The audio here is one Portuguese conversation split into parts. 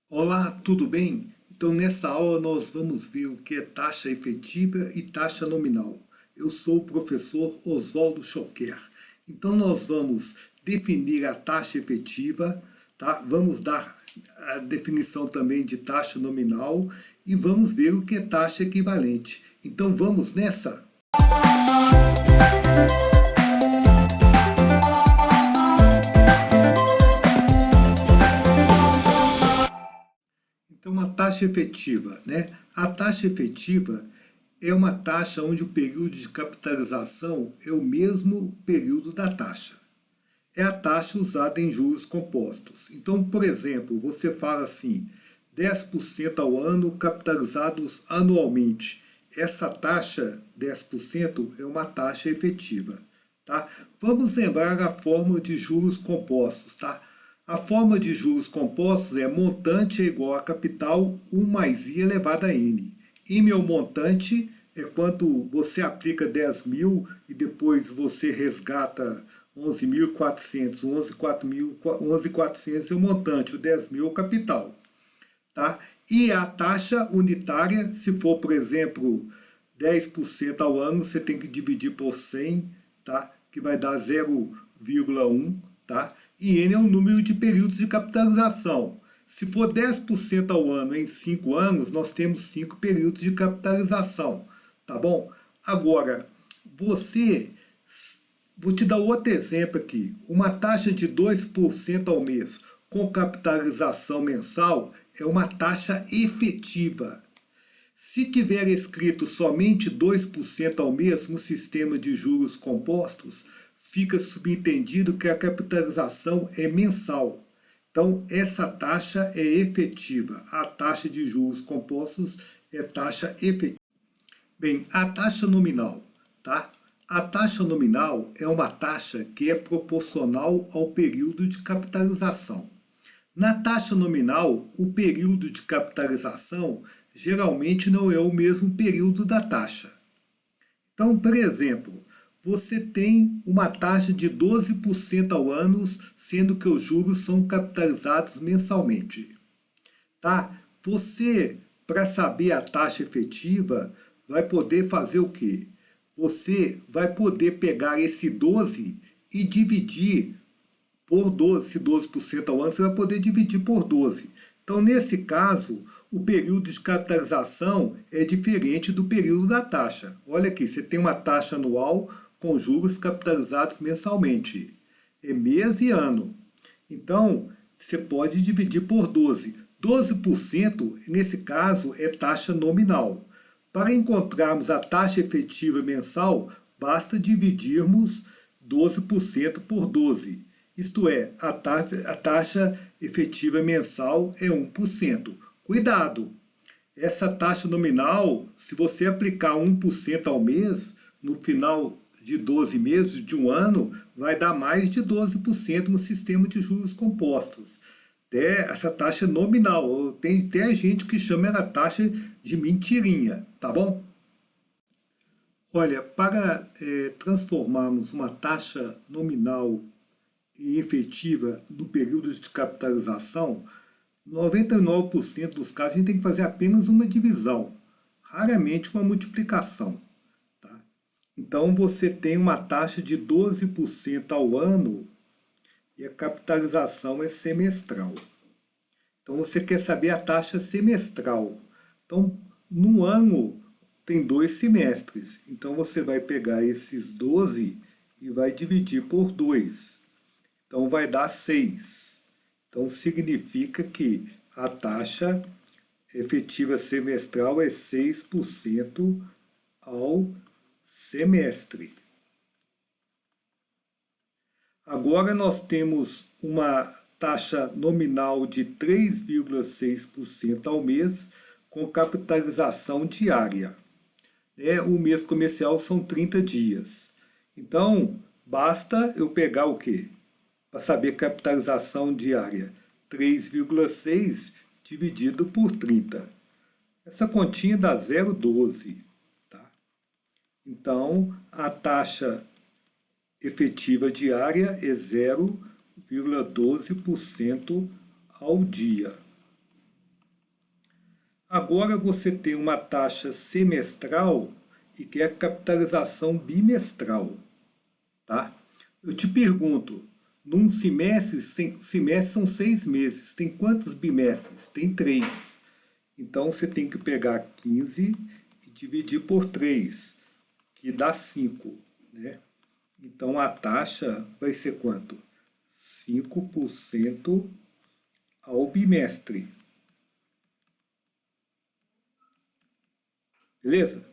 Olá, tudo bem? Então, nessa aula, nós vamos ver o que é taxa efetiva e taxa nominal. Eu sou o professor Oswaldo Schocker. Então, nós vamos definir a taxa efetiva, tá? Vamos dar a definição também de taxa nominal e vamos ver o que é taxa equivalente. Então, vamos nessa? Então, uma taxa efetiva, né? A taxa efetiva é uma taxa onde o período de capitalização é o mesmo período da taxa. É a taxa usada em juros compostos. Então, por exemplo, você fala assim, 10% ao ano capitalizados anualmente. Essa taxa, 10%, é uma taxa efetiva. Tá? Vamos lembrar a fórmula de juros compostos. Tá? A fórmula de juros compostos é montante é igual a capital 1 mais I elevado a N. I é o montante, é quando você aplica 10 mil e depois você resgata 11.400, 11.400 é o montante, o 10 mil é o capital. Tá? E a taxa unitária, se for, por exemplo, 10% ao ano, você tem que dividir por 100, tá? Que vai dar 0,1. Tá? E N é o número de períodos de capitalização. Se for 10% ao ano em 5 anos, nós temos 5 períodos de capitalização. Tá bom? Agora, você... Vou te dar outro exemplo aqui. Uma taxa de 2% ao mês com capitalização mensal é uma taxa efetiva. Se tiver escrito somente 2% ao mês no sistema de juros compostos, fica subentendido que a capitalização é mensal. Então, essa taxa é efetiva. A taxa de juros compostos é taxa efetiva. Bem, a taxa nominal, tá? A taxa nominal é uma taxa que é proporcional ao período de capitalização. Na taxa nominal, o período de capitalização geralmente não é o mesmo período da taxa. Então, por exemplo, você tem uma taxa de 12% ao ano, sendo que os juros são capitalizados mensalmente. Tá? Você, para saber a taxa efetiva, vai poder fazer o quê? Você vai poder pegar esse 12 e dividir por 12, se 12% ao ano, você vai poder dividir por 12. Então, nesse caso, o período de capitalização é diferente do período da taxa. Olha aqui, você tem uma taxa anual com juros capitalizados mensalmente. É mês e ano. Então, você pode dividir por 12. 12%, nesse caso, é taxa nominal. Para encontrarmos a taxa efetiva mensal, basta dividirmos 12% por 12. Isto é, a taxa efetiva mensal é 1%. Cuidado! Essa taxa nominal, se você aplicar 1% ao mês, no final de 12 meses, de um ano, vai dar mais de 12% no sistema de juros compostos. Essa taxa nominal. Tem até gente que chama ela taxa de mentirinha, tá bom? Olha, para transformarmos uma taxa nominal e efetiva no período de capitalização, 99% dos casos a gente tem que fazer apenas uma divisão, raramente uma multiplicação. Tá? Então você tem uma taxa de 12% ao ano e a capitalização é semestral. Então você quer saber a taxa semestral. Então, no ano tem 2 semestres. Então você vai pegar esses 12 e vai dividir por 2. Então vai dar 6. Então significa que a taxa efetiva semestral é 6% ao semestre. Agora nós temos uma taxa nominal de 3,6% ao mês com capitalização diária. O mês comercial são 30 dias. Então, basta eu pegar o quê? Para saber capitalização diária, 3,6 dividido por 30. Essa continha dá 0,12. Tá? Então, a taxa efetiva diária é 0,12% ao dia. Agora você tem uma taxa semestral e quer capitalização bimestral, tá? Eu te pergunto, num semestre, semestre são 6 meses, tem quantos bimestres? Tem 3. Então você tem que pegar 15 e dividir por 3, que dá 5, né? Então a taxa vai ser quanto? 5% ao bimestre. Beleza?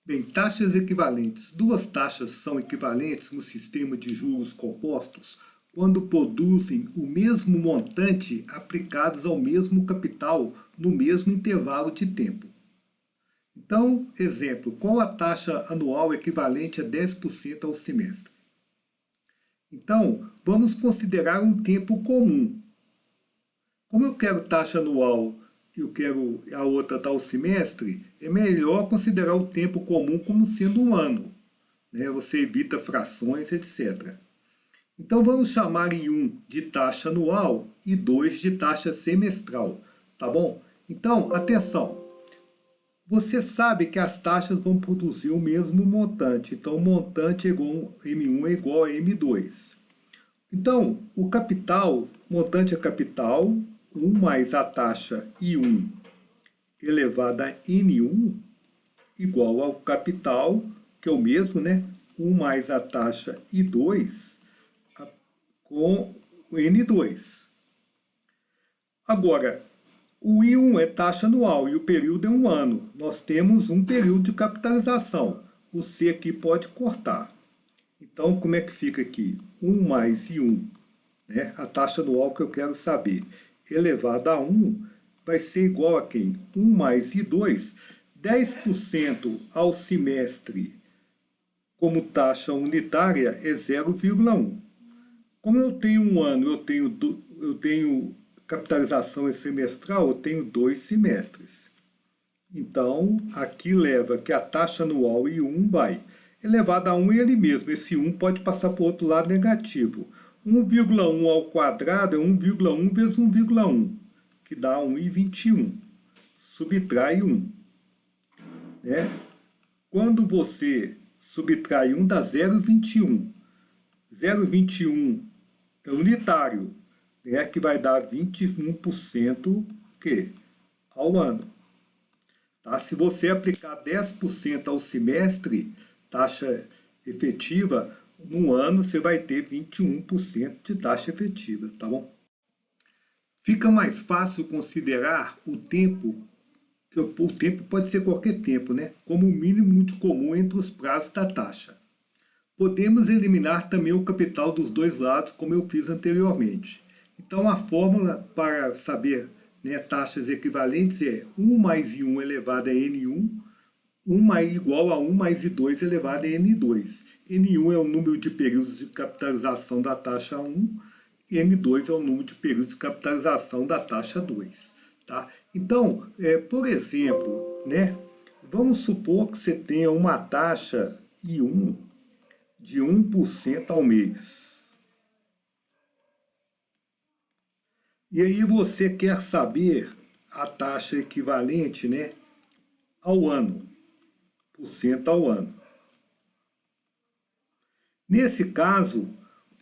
Bem, taxas equivalentes. Duas taxas são equivalentes no sistema de juros compostos quando produzem o mesmo montante aplicados ao mesmo capital no mesmo intervalo de tempo. Então, exemplo, qual a taxa anual equivalente a 10% ao semestre? Então, vamos considerar um tempo comum. Como eu quero taxa anual e eu quero a outra tal semestre, é melhor considerar o tempo comum como sendo um ano, né? Você evita frações, etc. Então vamos chamar em 1 de taxa anual e 2 de taxa semestral, tá bom? Então, atenção, você sabe que as taxas vão produzir o mesmo montante, então o montante M1 é igual a M2. Então, o capital, montante é capital, 1 mais a taxa I1 elevado a N1 igual ao capital, que é o mesmo, né? 1 mais a taxa I2 com o N2. Agora, o I1 é taxa anual e o período é 1 ano. Nós temos um período de capitalização. O C aqui pode cortar. Então, como é que fica aqui? 1 mais I1, né? A taxa anual que eu quero saber, elevada a 1, vai ser igual a quem? 1 mais I2, 10% ao semestre como taxa unitária é 0,1. Como eu tenho 1 ano, eu tenho capitalização semestral, eu tenho 2 semestres. Então, aqui leva que a taxa anual I1 vai elevado a 1 ele mesmo. Esse 1 pode passar para o outro lado negativo. 1,1 ao quadrado é 1,1 vezes 1,1, que dá 1,21. Subtrai 1. Né? Quando você subtrai 1, dá 0,21. 0,21 é unitário, né? Que vai dar 21% que? Ao ano. Tá? Se você aplicar 10% ao semestre, taxa efetiva, no ano você vai ter 21% de taxa efetiva, tá bom? Fica mais fácil considerar o tempo, que o tempo pode ser qualquer tempo, né? Como o mínimo muito comum entre os prazos da taxa. Podemos eliminar também o capital dos dois lados, como eu fiz anteriormente. Então a fórmula para saber, né, taxas equivalentes é 1 mais I1 elevado a N1, 1 igual a 1 mais I2 elevado a N2. N1 é o número de períodos de capitalização da taxa 1 e N2 é o número de períodos de capitalização da taxa 2. Tá? Então, por exemplo, né, vamos supor que você tenha uma taxa I1 de 1% ao mês. E aí você quer saber a taxa equivalente, né, ao ano. % ao ano. Nesse caso,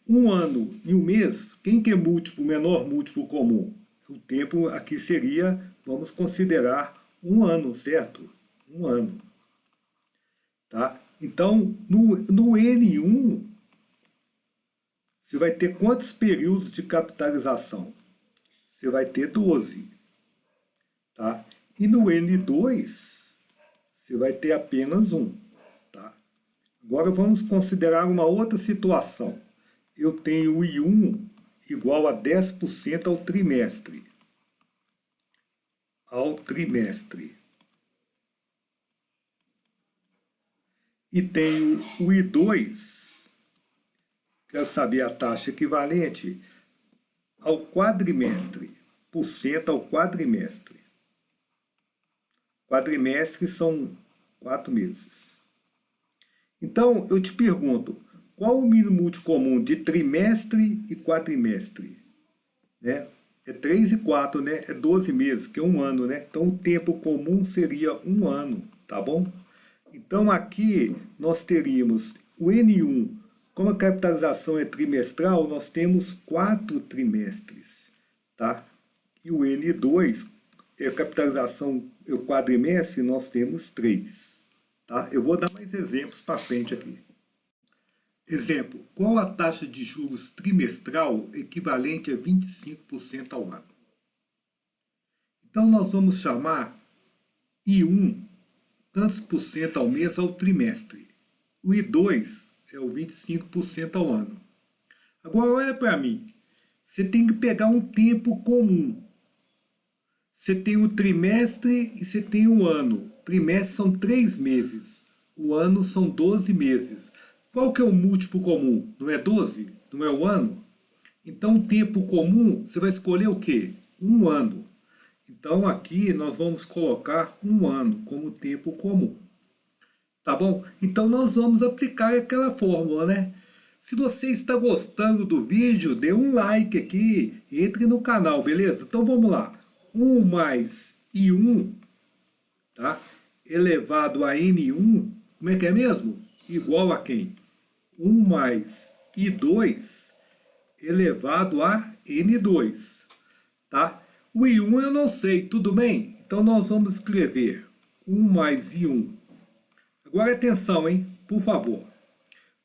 1 ano e 1 mês, quem que é múltiplo, menor múltiplo comum? O tempo aqui seria, vamos considerar 1 ano, certo? 1 ano. Tá? Então, no N1, você vai ter quantos períodos de capitalização? Você vai ter 12. Tá? E no N2, você vai ter apenas 1. Tá? Agora vamos considerar uma outra situação. Eu tenho o I1 igual a 10% ao trimestre. E tenho o I2, quero saber a taxa equivalente, ao quadrimestre. % ao quadrimestre. Quadrimestre são 4 meses. Então, eu te pergunto, qual o mínimo múltiplo comum de trimestre e quadrimestre? Né? É 3 e 4, né? É 12 meses, que é um ano, né? Então o tempo comum seria um ano, tá bom? Então aqui nós teríamos o N1, como a capitalização é trimestral, nós temos 4 trimestres, tá? E o N2, a capitalização é o quadrimestre, nós temos 3, tá? Eu vou dar mais exemplos para frente aqui. Exemplo, qual a taxa de juros trimestral equivalente a 25% ao ano? Então nós vamos chamar I1 tantos por cento ao mês ao trimestre. O I2 é o 25% ao ano. Agora olha para mim, você tem que pegar um tempo comum. Você tem o trimestre e você tem o ano. Trimestre são 3 meses, o ano são 12 meses. Qual que é o múltiplo comum? Não é 12? Não é o ano? Então, o tempo comum, você vai escolher o quê? Um ano. Então, aqui nós vamos colocar um ano como tempo comum. Tá bom? Então, nós vamos aplicar aquela fórmula, né? Se você está gostando do vídeo, dê um like aqui, entre no canal, beleza? Então, vamos lá. 1 mais I1, tá? Elevado a N1, como é que é mesmo? Igual a quem? 1 mais I2 elevado a N2, tá? O I1 eu não sei, tudo bem? Então nós vamos escrever 1 mais I1. Agora atenção, hein? Por favor.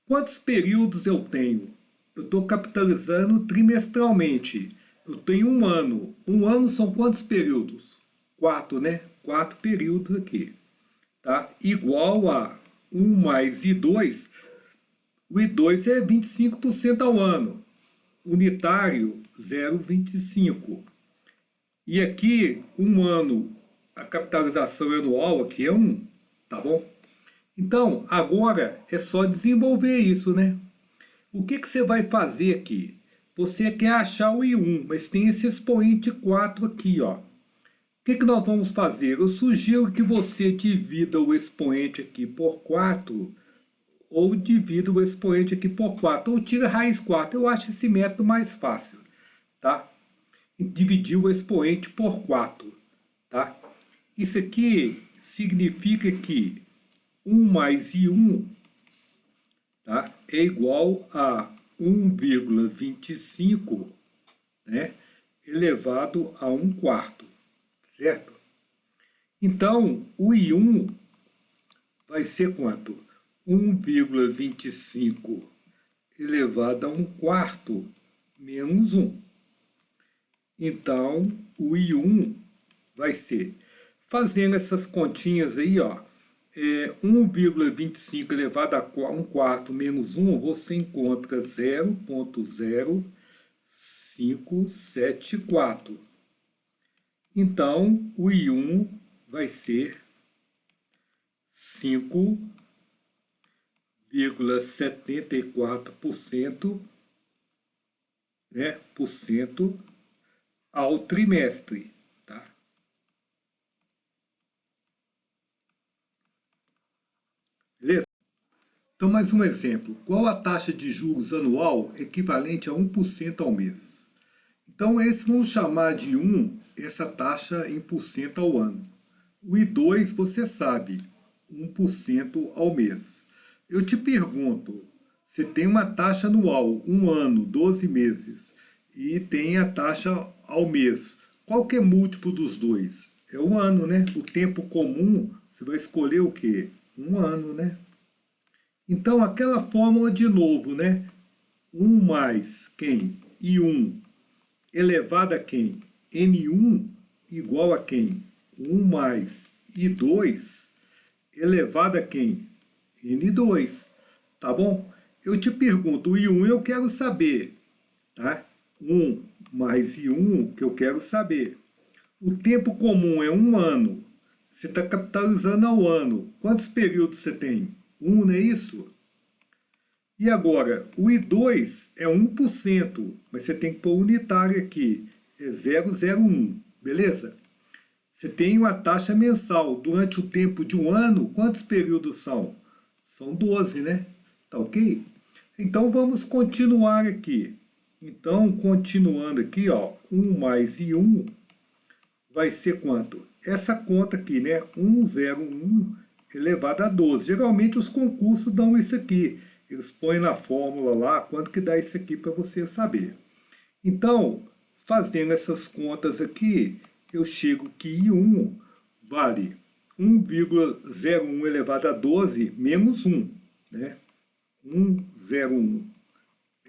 Quantos períodos eu tenho? Eu estou capitalizando trimestralmente. Eu tenho um ano. Um ano são quantos períodos? 4, né? 4 períodos aqui. Tá? Igual a 1 mais I2. O I2 é 25% ao ano. Unitário, 0,25. E aqui, um ano, a capitalização anual aqui é 1. Tá bom? Então, agora é só desenvolver isso, né? O que você vai fazer aqui? Você quer achar o I1, mas tem esse expoente 4 aqui, ó. O que nós vamos fazer? Eu sugiro que você divida o expoente aqui por 4, ou divida o expoente aqui por 4, ou tira a raiz 4. Eu acho esse método mais fácil, tá? Dividir o expoente por 4, tá? Isso aqui significa que 1 mais I1, tá? É igual a 1,25, né? Elevado a 1 quarto, certo? Então, o I1 vai ser quanto? 1,25 elevado a 1 quarto menos 1. Então, o I1 vai ser, fazendo essas continhas aí, ó, 1,25 elevado a 1 quarto menos 1, você encontra 0,0574. Então, o I1 vai ser 5,74%, né, por cento ao trimestre, tá? Beleza? Então, mais um exemplo. Qual a taxa de juros anual equivalente a 1% ao mês? Então, esse vamos chamar de 1, essa taxa em por cento ao ano. O I2, você sabe, 1% ao mês. Eu te pergunto, você tem uma taxa anual, um ano, 12 meses, e tem a taxa ao mês. Qual que é múltiplo dos dois? É o ano, né? O tempo comum, você vai escolher o quê? Um ano, né? Então, aquela fórmula de novo, né? 1 mais quem? I1 elevado a quem? N1 igual a quem? 1 mais I2 elevado a quem? N2. Tá bom? Eu te pergunto, o I1 eu quero saber, tá? 1 mais I1 que eu quero saber. O tempo comum é um ano. Você está capitalizando ao ano. Quantos períodos você tem? 1, não é isso? E agora, o I2 é 1%, mas você tem que pôr unitário aqui. É 0,01, beleza? Você tem uma taxa mensal. Durante o tempo de um ano, quantos períodos são? São 12, né? Tá ok? Então vamos continuar aqui. Então, continuando aqui, ó, 1 mais I1 vai ser quanto? Essa conta aqui, né? 101 elevado a 12. Geralmente os concursos dão isso aqui. Eles põem na fórmula lá quanto que dá isso aqui para você saber. Então, fazendo essas contas aqui, eu chego que I1 vale 1,01 elevado a 12 menos 1, né? 1,01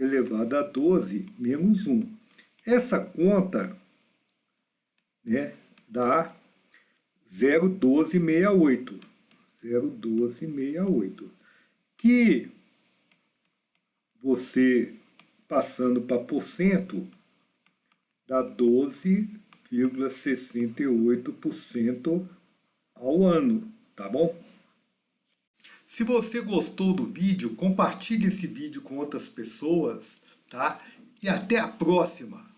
elevado a 12 menos 1. Essa conta, né, dá 0,1268. 0,1268. Que você, passando para porcento, dá 12,68% ao ano, tá bom? Se você gostou do vídeo, compartilhe esse vídeo com outras pessoas, tá? E até a próxima!